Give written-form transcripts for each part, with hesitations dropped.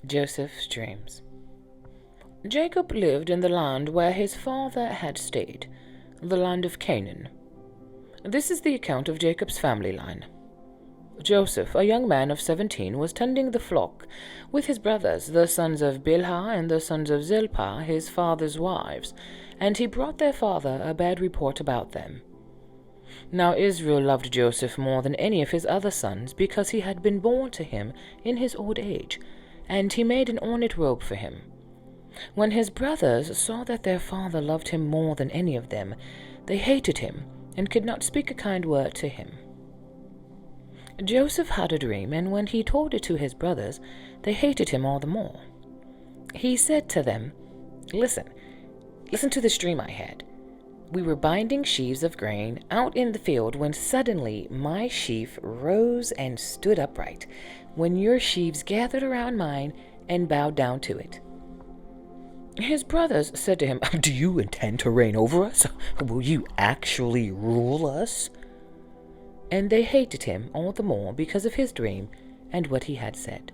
Joseph's dreams. Jacob lived in the land where his father had stayed, the land of Canaan. This is the account of Jacob's family line. Joseph, a young man of 17, was tending the flock with his brothers, the sons of Bilhah and the sons of Zilpah, his father's wives, and he brought their father a bad report about them. Now Israel loved Joseph more than any of his other sons, because he had been born to him in his old age, and he made an ornate robe for him. When his brothers saw that their father loved him more than any of them, they hated him and could not speak a kind word to him. Joseph had a dream, and when he told it to his brothers, they hated him all the more. He said to them, Listen to this dream I had. We were binding sheaves of grain out in the field when suddenly my sheaf rose and stood upright, when your sheaves gathered around mine and bowed down to it. His brothers said to him, Do you intend to reign over us? Will you actually rule us? And they hated him all the more because of his dream and what he had said.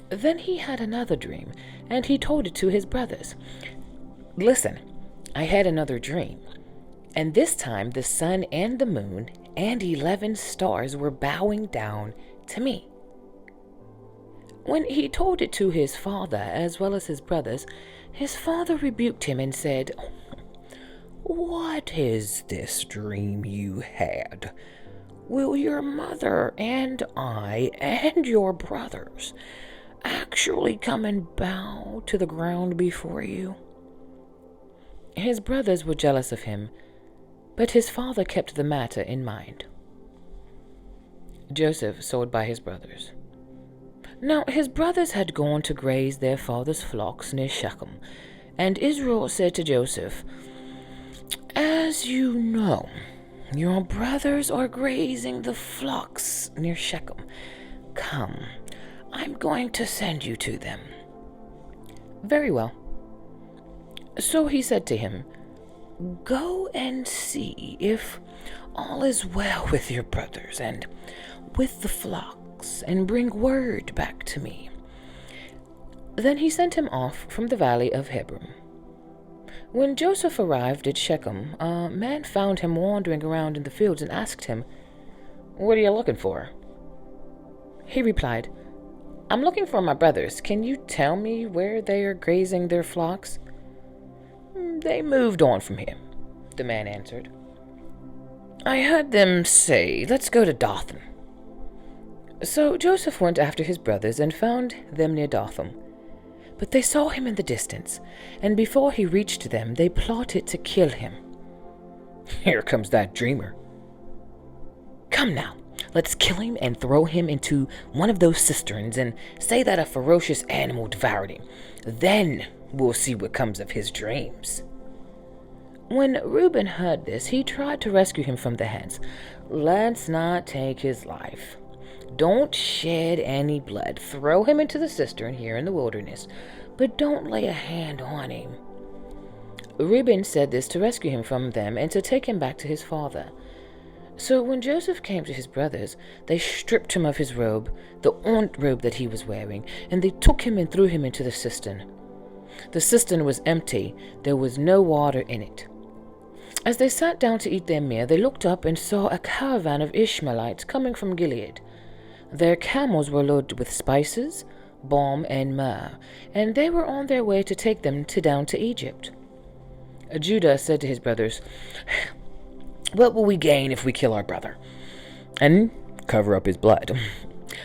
Then he had another dream, and he told it to his brothers. Listen, I had another dream, and this time the sun and the moon and 11 stars were bowing down to me. When he told it to his father as well as his brothers, his father rebuked him and said, What is this dream you had? Will your mother and I and your brothers actually come and bow to the ground before you? His brothers were jealous of him, but his father kept the matter in mind. Joseph sold by his brothers. Now his brothers had gone to graze their father's flocks near Shechem, and Israel said to Joseph, As you know, your brothers are grazing the flocks near Shechem. Come, I'm going to send you to them. Very well. So he said to him, Go and see if all is well with your brothers and with the flocks, and bring word back to me. Then he sent him off from the valley of Hebron. When Joseph arrived at Shechem, a man found him wandering around in the fields and asked him, What are you looking for? He replied, I'm looking for my brothers. Can you tell me where they are grazing their flocks? They moved on from here, the man answered. I heard them say, Let's go to Dothan. So Joseph went after his brothers and found them near Dothan. But they saw him in the distance, and before he reached them, they plotted to kill him. Here comes that dreamer. Come now, let's kill him and throw him into one of those cisterns and say that a ferocious animal devoured him. Then we'll see what comes of his dreams. When Reuben heard this, he tried to rescue him from the hands. Let's not take his life. Don't shed any blood. Throw him into the cistern here in the wilderness, but don't lay a hand on him. Reuben said this to rescue him from them and to take him back to his father. So when Joseph came to his brothers, they stripped him of his robe, the ornate robe that he was wearing, and they took him and threw him into the cistern. The cistern was empty. There was no water in it. As they sat down to eat their meal, they looked up and saw a caravan of Ishmaelites coming from Gilead. Their camels were loaded with spices, balm, and myrrh, and they were on their way to take them down to Egypt. Judah said to his brothers, What will we gain if we kill our brother and cover up his blood?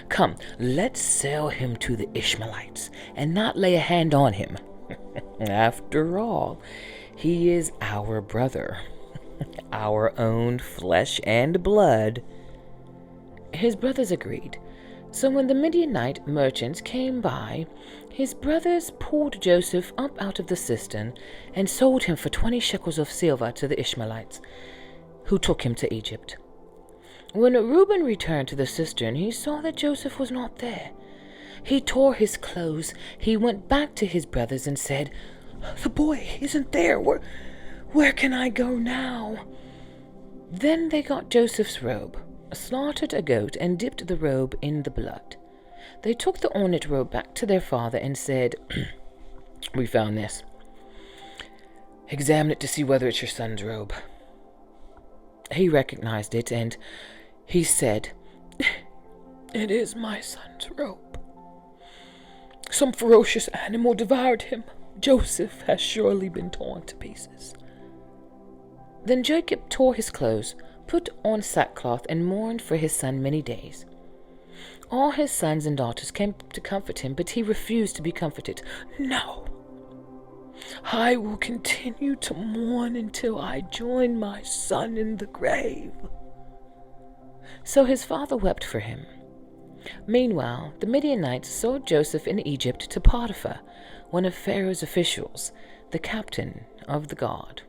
Come, let's sell him to the Ishmaelites and not lay a hand on him. After all, he is our brother, our own flesh and blood. His brothers agreed. So when the Midianite merchants came by, his brothers pulled Joseph up out of the cistern and sold him for 20 shekels of silver to the Ishmaelites, who took him to Egypt. When Reuben returned to the cistern, he saw that Joseph was not there. He tore his clothes. He went back to his brothers and said, The boy isn't there. Where can I go now? Then they got Joseph's robe, slaughtered a goat, and dipped the robe in the blood. They took the ornate robe back to their father and said, "We found this. Examine it to see whether it's your son's robe." He recognized it, and he said, "It is my son's robe. Some ferocious animal devoured him. Joseph has surely been torn to pieces." Then Jacob tore his clothes, put on sackcloth, and mourned for his son many days. All his sons and daughters came to comfort him, but he refused to be comforted. "No, I will continue to mourn until I join my son in the grave." So his father wept for him. Meanwhile, the Midianites sold Joseph in Egypt to Potiphar, one of Pharaoh's officials, the captain of the guard.